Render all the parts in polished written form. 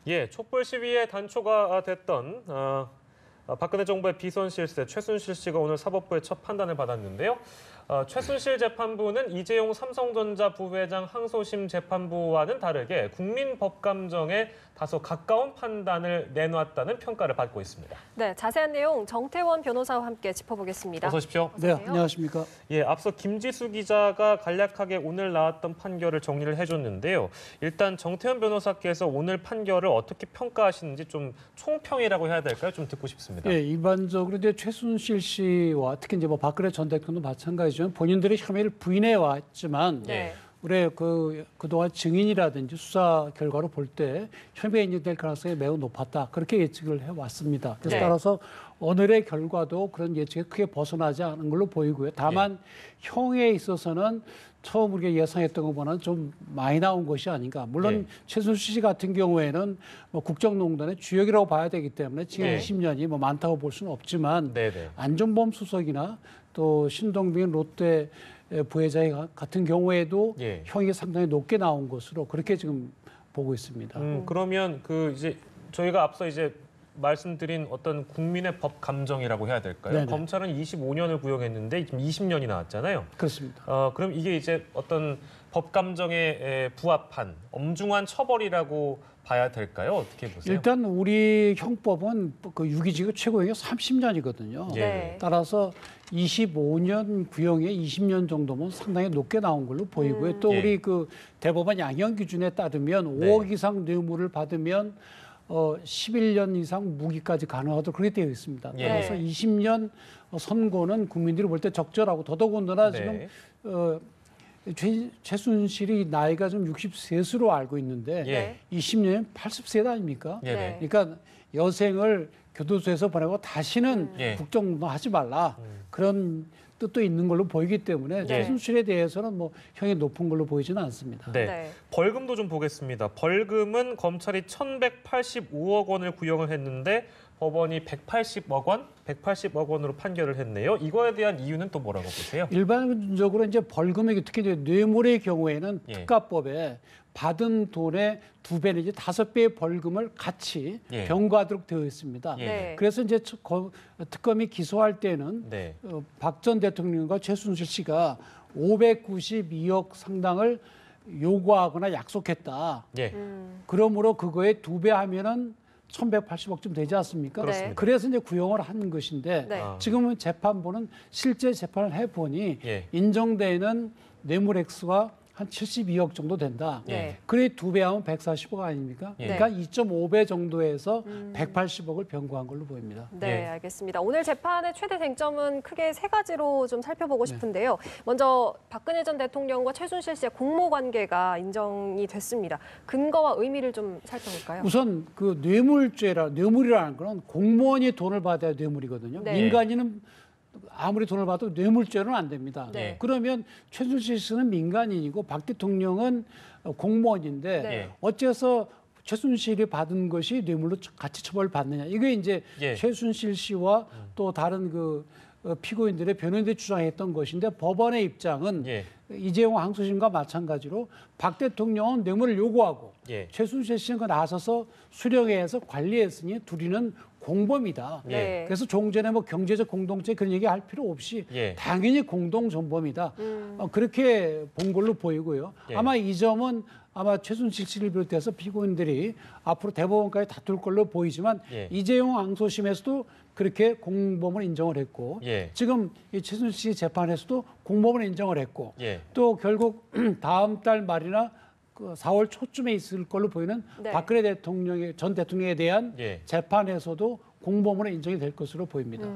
예, 촛불 시위의 단초가 됐던 박근혜 정부의 비선 실세 최순실 씨가 오늘 사법부의 첫 판단을 받았는데요. 최순실 재판부는 이재용 삼성전자 부회장 항소심 재판부와는 다르게 국민법감정에 다소 가까운 판단을 내놓았다는 평가를 받고 있습니다. 네, 자세한 내용 정태원 변호사와 함께 짚어보겠습니다. 어서 오십시오. 네, 안녕하십니까. 예, 앞서 김지수 기자가 간략하게 오늘 나왔던 판결을 정리를 해줬는데요. 일단 정태원 변호사께서 오늘 판결을 어떻게 평가하시는지 좀 총평이라고 해야 될까요? 좀 듣고 싶습니다. 예, 일반적으로 이제 최순실 씨와 특히 이제 뭐 박근혜 전 대통령도 마찬가지지만 본인들의 혐의를 부인해 왔지만 네. 우리 그동안 증인이라든지 수사 결과로 볼 때 혐의가 인정될 가능성이 매우 높았다. 그렇게 예측을 해왔습니다. 그래서 네. 따라서 오늘의 결과도 그런 예측에 크게 벗어나지 않은 걸로 보이고요. 다만 형에 있어서는 처음 우리가 예상했던 것보다는 좀 많이 나온 것이 아닌가. 물론 최순실 씨 같은 경우에는 뭐 국정농단의 주역이라고 봐야 되기 때문에 지금 20년이 뭐 많다고 볼 수는 없지만 안종범 수석이나 또 신동빈 롯데 부회장 같은 경우에도 형이 상당히 높게 나온 것으로 그렇게 지금 보고 있습니다. 그러면 이제 저희가 앞서 이제 말씀드린 어떤 국민의 법 감정이라고 해야 될까요? 네네. 검찰은 25년을 구형했는데 지금 20년이 나왔잖아요. 그렇습니다. 그럼 이게 이제 어떤 법 감정에 부합한 엄중한 처벌이라고 봐야 될까요? 어떻게 보세요? 일단 우리 형법은 그 유기징역 최고형이 30년이거든요. 네. 따라서 25년 구형에 20년 정도면 상당히 높게 나온 걸로 보이고요. 또 우리 그 대법원 양형 기준에 따르면 5억 이상 뇌물을 받으면 11년 이상 무기까지 가능하도록 그렇게 되어 있습니다. 따라서 20년 선고는 국민들이 볼 때 적절하고 더더군다나 지금 최순실이 나이가 좀 60세수로 알고 있는데 20년이면 80세다 아닙니까? 그러니까 여생을 교도소에서 보내고 다시는 국정농단 하지 말라. 그런 뜻도 있는 걸로 보이기 때문에 최순실에 대해서는 뭐 형이 높은 걸로 보이지는 않습니다. 벌금도 좀 보겠습니다. 벌금은 검찰이 1,185억 원을 구형을 했는데 법원이 180억 원, 180억 원으로 판결을 했네요. 이거에 대한 이유는 또 뭐라고 보세요? 일반적으로 이제 벌금액이 특히 이제 뇌물의 경우에는 특가법에 받은 돈의 2배 내지 5배의 벌금을 같이 병과하도록 되어 있습니다. 그래서 이제 특검이 기소할 때는 박 전 대통령과 최순실 씨가 592억 상당을 요구하거나 약속했다. 그러므로 그거에 2배 하면은 1,180억쯤 되지 않습니까? 그래서 이제 구형을 한 것인데 지금은 재판부는 실제 재판을 해보니 인정되는 뇌물 액수가 한 72억 정도 된다. 그래 2배 하면 140억 아닙니까? 그러니까 2.5배 정도에서 180억을 병고한 걸로 보입니다. 네, 알겠습니다. 오늘 재판의 최대 쟁점은 크게 3가지로 좀 살펴보고 싶은데요. 먼저 박근혜 전 대통령과 최순실 씨의 공모 관계가 인정이 됐습니다. 근거와 의미를 좀 살펴볼까요? 우선 그 뇌물이라는 건 공무원이 돈을 받아야 뇌물이거든요. 민간인은 아무리 돈을 받아도 뇌물죄로는 안 됩니다. 그러면 최순실 씨는 민간인이고 박 대통령은 공무원인데 어째서 최순실이 받은 것이 뇌물로 같이 처벌받느냐. 이게 이제 최순실 씨와 또 다른 그 피고인들의 변호인들이 주장했던 것인데 법원의 입장은 이재용 항소심과 마찬가지로 박 대통령은 뇌물을 요구하고 최순실 씨는 그 나서서 수령회에서 관리했으니 둘이는 공범이다. 그래서 종전에 뭐 경제적 공동체 그런 얘기 할 필요 없이 당연히 공동 전범이다. 그렇게 본 걸로 보이고요. 아마 이 점은 아마 최순실 씨를 비롯해서 피고인들이 앞으로 대법원까지 다툴 걸로 보이지만 이재용 항소심에서도 그렇게 공범을 인정을 했고 지금 이 최순실 씨 재판에서도 공범을 인정을 했고 또 결국 다음 달 말이나 그 4월 초쯤에 있을 걸로 보이는 박근혜 전 대통령에 대한 재판에서도 공범으로 인정이 될 것으로 보입니다.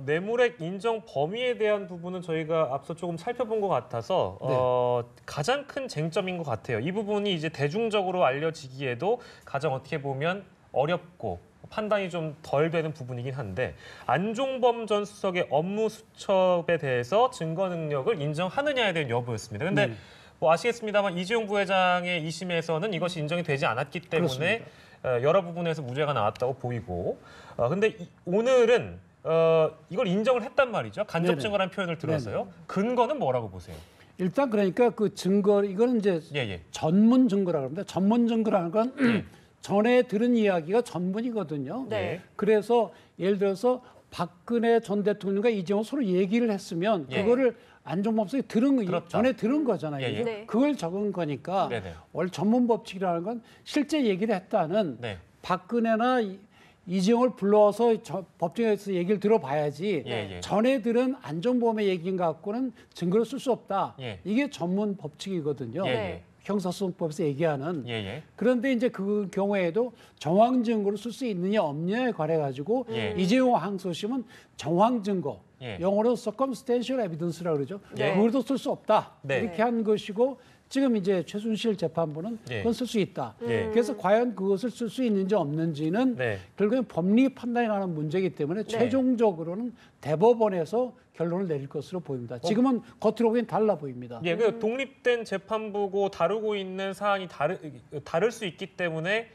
뇌물액 인정 범위에 대한 부분은 저희가 앞서 조금 살펴본 것 같아서 가장 큰 쟁점인 것 같아요. 이 부분이 이제 대중적으로 알려지기에도 가장 어떻게 보면 어렵고 판단이 좀 덜 되는 부분이긴 한데 안종범 전 수석의 업무 수첩에 대해서 증거 능력을 인정하느냐에 대한 여부였습니다. 근데 뭐 아시겠습니다만 이재용 부회장의 2심에서는 이것이 인정이 되지 않았기 때문에 여러 부분에서 무죄가 나왔다고 보이고 근데 오늘은 이걸 인정을 했단 말이죠. 간접 증거라는 표현을 들어서요. 근거는 뭐라고 보세요? 일단 그러니까 그 증거 이거는 이제 전문 증거라고 합니다. 전문 증거라는 건 전에 들은 이야기가 전문이거든요. 네. 그래서 예를 들어서 박근혜 전 대통령과 이재용 서로 얘기를 했으면 예. 그거를 안종범 선생이 들었다. 전에 들은 거잖아요. 예, 예. 네. 그걸 적은 거니까 네네. 원래 전문 법칙이라는 건 실제 얘기를 했다는 네. 박근혜나 이재용을 불러서 법정에서 얘기를 들어봐야지 예, 예. 전에 들은 안종범의 얘기인 갖고는 증거를 쓸 수 없다. 예. 이게 전문 법칙이거든요. 예, 네. 형사소송법에서 얘기하는. 예, 예. 그런데 이제 그 경우에도 정황 증거를 쓸 수 있느냐 없느냐에 관해 가지고 예. 이재용 항소심은 정황 증거, 예. 영어로 circumstantial evidence라고 그러죠. 네. 그걸도 쓸 수 없다. 네. 이렇게 한 것이고 지금 이제 최순실 재판부는 예. 그건 쓸 수 있다. 예. 그래서 과연 그것을 쓸 수 있는지 없는지는 네. 결국엔 법리 판단에 관한 문제이기 때문에 최종적으로는 대법원에서 결론을 내릴 것으로 보입니다. 지금은 겉으로 보기엔 달라 보입니다. 예, 그 독립된 재판부고 다루고 있는 사안이 다를 수 있기 때문에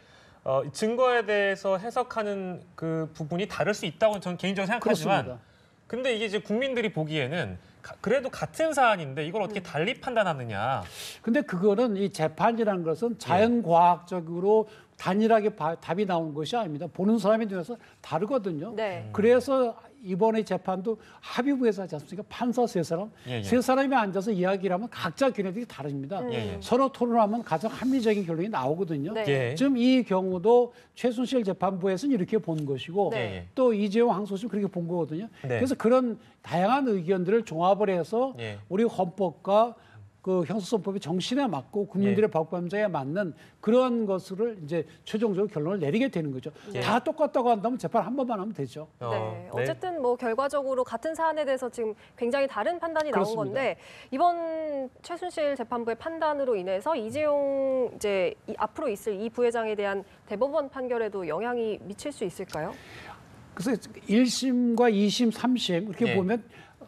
증거에 대해서 해석하는 그 부분이 다를 수 있다고 저는 개인적으로 생각하지만, 그렇습니다. 근데 이게 이제 국민들이 보기에는 그래도 같은 사안인데 이걸 어떻게 달리 판단하느냐. 근데 그거는 이 재판이라는 것은 자연과학적으로 단일하게 답이 나오는 것이 아닙니다. 보는 사람에 대해서 다르거든요. 네. 그래서 이번에 재판도 합의부에서 하지 않습니까? 판사 세 사람, 예, 예. 세 사람이 앉아서 이야기를 하면 각자 견해들이 다릅니다. 예, 예. 서로 토론하면 가장 합리적인 결론이 나오거든요. 네. 예. 지금 이 경우도 최순실 재판부에서는 이렇게 본 것이고 네. 예, 예. 또 이재용 항소심 그렇게 본 거거든요. 네. 그래서 그런 다양한 의견들을 종합을 해서 예. 우리 헌법과 그 형사소송법의 정신에 맞고 국민들의 법감정에 맞는 그런 것을 이제 최종적으로 결론을 내리게 되는 거죠. 예. 다 똑같다고 한다면 재판 한 번만 하면 되죠. 네. 어쨌든 뭐 결과적으로 같은 사안에 대해서 지금 굉장히 다른 판단이 나온 그렇습니다. 건데 이번 최순실 재판부의 판단으로 인해서 이재용 이제 앞으로 있을 이 부회장에 대한 대법원 판결에도 영향이 미칠 수 있을까요? 그래서 1심과 2심, 3심 이렇게 예. 보면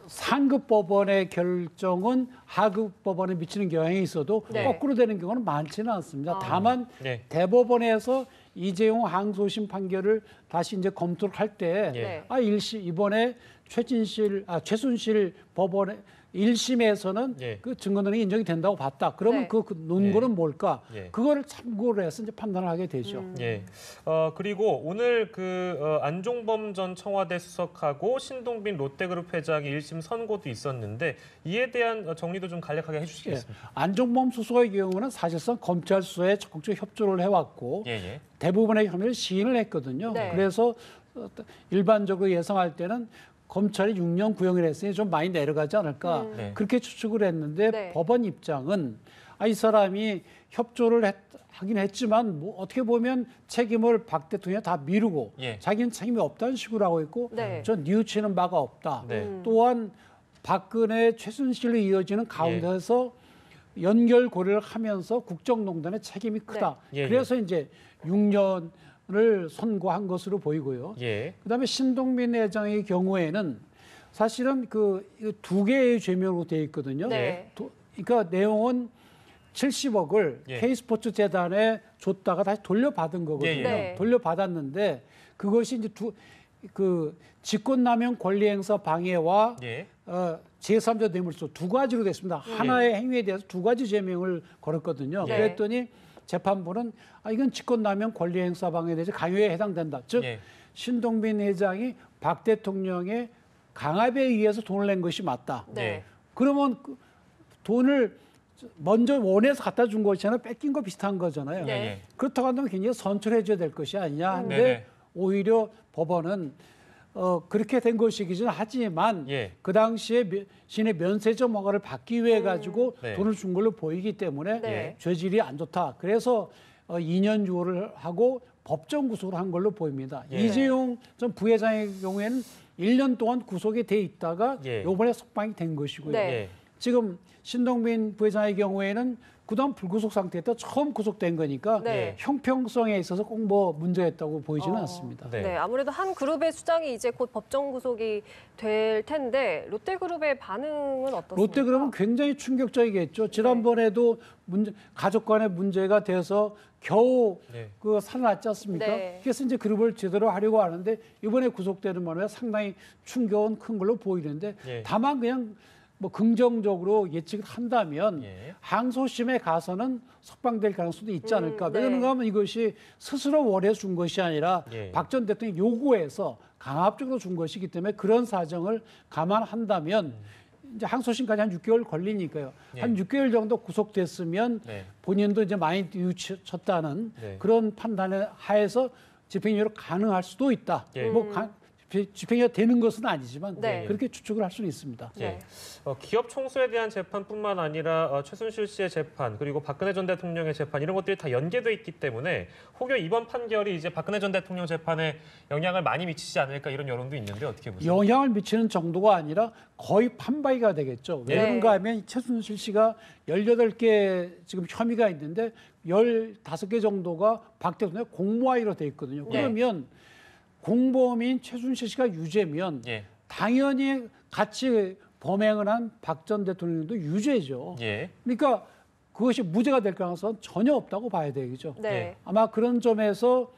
상급 법원의 결정은 하급 법원에 미치는 영향이 있어도 네. 거꾸로 되는 경우는 많지는 않습니다. 아. 다만 네. 대법원에서 이재용 항소심 판결을 다시 이제 검토를 할 때 예. 이번에 최순실 법원의 1심에서는 예. 그 증거 능력이 인정이 된다고 봤다. 그러면 네. 그 논거는 뭘까? 예. 그거를 참고로 해서 이제 판단을 하게 되죠. 예. 그리고 오늘 안종범 전 청와대 수석하고 신동빈 롯데그룹 회장의 1심 선고도 있었는데 이에 대한 정리도 좀 간략하게 해주시겠습니까? 안종범 수석의 경우는 사실상 검찰 수사에 적극적 협조를 해왔고 예, 예. 대부분의 혐의를 시인을 했거든요. 네. 그래서 일반적으로 예상할 때는 검찰이 6년 구형을 했으니 좀 많이 내려가지 않을까 네. 그렇게 추측을 했는데 네. 법원 입장은 이 사람이 협조를 하긴 했지만 뭐 어떻게 보면 책임을 박 대통령이 다 미루고 예. 자기는 책임이 없다는 식으로 하고 있고 네. 전 뉘우치는 바가 없다. 네. 또한 박근혜 최순실로 이어지는 가운데서 연결 고려를 하면서 국정농단의 책임이 크다. 네. 예, 그래서 이제 6년을 선고한 것으로 보이고요. 예. 그다음에 신동빈 회장의 경우에는 사실은 그 두 개의 죄명으로 되어 있거든요. 네. 그러니까 내용은 70억을 예. K스포츠 재단에 줬다가 다시 돌려받은 거거든요. 예, 예. 네. 돌려받았는데 그것이 이제 직권남용 권리행사 방해와 예. 제3자 뇌물수 두 가지로 됐습니다. 하나의 행위에 대해서 두 가지 죄명을 걸었거든요. 네. 그랬더니 재판부는 이건 직권남용 권리행사 방해에 대해서 강요에 해당된다. 즉 예. 신동빈 회장이 박 대통령의 강압에 의해서 돈을 낸 것이 맞다. 네. 그러면 그 돈을 먼저 원해서 갖다 준 것이잖아요. 뺏긴 거 비슷한 거잖아요. 네. 예. 그렇다고 한다면 굉장히 선처해줘야 될 것이 아니냐 하는데 네네. 오히려 법원은 그렇게 된 것이긴 하지만 예. 그 당시에 신의 면세점 허가를 받기 위해 가지고 네. 돈을 준 걸로 보이기 때문에 네. 죄질이 안 좋다. 그래서 2년 유호를 하고 법정 구속을 한 걸로 보입니다. 예. 이재용 전 부회장의 경우에는 1년 동안 구속이 돼 있다가 예. 이번에 석방이 된 것이고요. 네. 예. 지금 신동빈 부회장의 경우에는 그다음 불구속 상태에서 처음 구속된 거니까 네. 형평성에 있어서 꼭 뭐 문제가 있다고 보이지는 어. 않습니다. 네. 네, 아무래도 한 그룹의 수장이 이제 곧 법정 구속이 될 텐데 롯데그룹의 반응은 어떻습니까? 롯데그룹은 굉장히 충격적이겠죠. 지난번에도 가족 간의 문제가 돼서 겨우 네. 그 살아났지 않습니까? 네. 그래서 이제 그룹을 제대로 하려고 하는데 이번에 구속되는 바람에 상당히 충격은 큰 걸로 보이는데 예. 다만 그냥 뭐 긍정적으로 예측을 한다면 예. 항소심에 가서는 석방될 가능성도 있지 않을까. 네. 왜 그런가 하면 이것이 스스로 원해서 준 것이 아니라 예. 박 전 대통령이 요구해서 강압적으로 준 것이기 때문에 그런 사정을 감안한다면 이제 항소심까지 한 6개월 걸리니까요. 예. 한 6개월 정도 구속됐으면 네. 본인도 이제 많이 뉘우쳤다는 네. 그런 판단에 하에서 집행유예로 가능할 수도 있다. 예. 집행유예 되는 것은 아니지만 네. 그렇게 추측을 할 수는 있습니다. 네. 기업 총수에 대한 재판뿐만 아니라 최순실 씨의 재판 그리고 박근혜 전 대통령의 재판 이런 것들이 다 연계돼 있기 때문에 혹여 이번 판결이 이제 박근혜 전 대통령 재판에 영향을 많이 미치지 않을까 이런 여론도 있는데 어떻게 보세요? 영향을 미치는 정도가 아니라 거의 판박이가 되겠죠. 왜 네. 그런가 하면 최순실 씨가 18개 지금 혐의가 있는데 15개 정도가 박 대통령의 공모하기로 돼 있거든요. 네. 그러면 공범인 최순실 씨가 유죄면 예. 당연히 같이 범행을 한 박 전 대통령도 유죄죠. 예. 그러니까 그것이 무죄가 될 가능성은 전혀 없다고 봐야 되겠죠. 네. 예. 아마 그런 점에서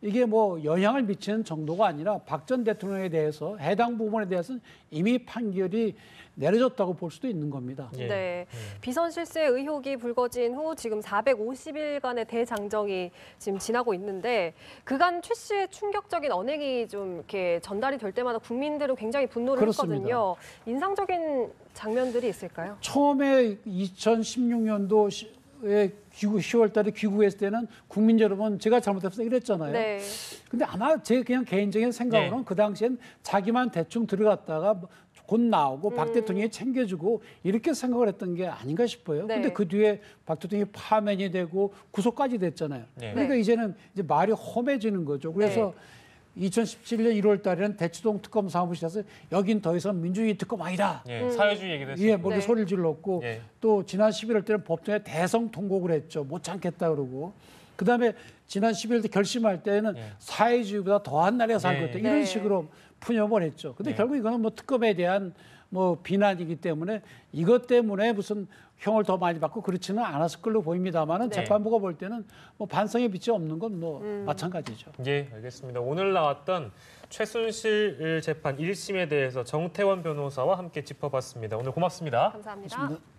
이게 뭐 영향을 미치는 정도가 아니라 박 전 대통령에 대해서 해당 부분에 대해서는 이미 판결이 내려졌다고 볼 수도 있는 겁니다. 예. 네. 비선 실세 의혹이 불거진 후 지금 450일간의 대장정이 지금 지나고 있는데 그간 최 씨의 충격적인 언행이 좀 이렇게 전달이 될 때마다 국민들은 굉장히 분노를 그렇습니다. 했거든요. 인상적인 장면들이 있을까요? 처음에 2016년도에 귀국 10월 달에 귀국했을 때는 국민 여러분 제가 잘못했어 이랬잖아요. 네. 근데 아마 제 그냥 개인적인 생각으로는 네. 그 당시엔 자기만 대충 들어갔다가 곧 나오고 박 대통령이 챙겨주고 이렇게 생각을 했던 게 아닌가 싶어요. 네. 근데 그 뒤에 박 대통령이 파면이 되고 구속까지 됐잖아요. 네. 그러니까 이제는 이제 말이 험해지는 거죠. 그래서 2017년 1월 달에는 대치동 특검 사무실에서 여긴 더 이상 민주주의 특검 아니다. 예. 사회주의 얘기도 했었고. 예, 뭐 네. 소리를 질렀고 예. 또 지난 11월 때는 법정에 대성 통곡을 했죠. 못 참겠다 그러고. 그다음에 지난 11월 때 결심할 때는 예. 사회주의보다 더한 나라에 살 네. 것다 이런 네. 식으로 푸념을 했죠. 근데 네. 결국 이거는 뭐 특검에 대한 뭐 비난이기 때문에 이것 때문에 무슨 형을 더 많이 받고 그렇지는 않았을 걸로 보입니다만은 네. 재판부가 볼 때는 뭐 반성의 빛이 없는 건 뭐 마찬가지죠. 예, 알겠습니다. 오늘 나왔던 최순실 재판 1심에 대해서 정태원 변호사와 함께 짚어봤습니다. 오늘 고맙습니다. 감사합니다. 그렇습니다.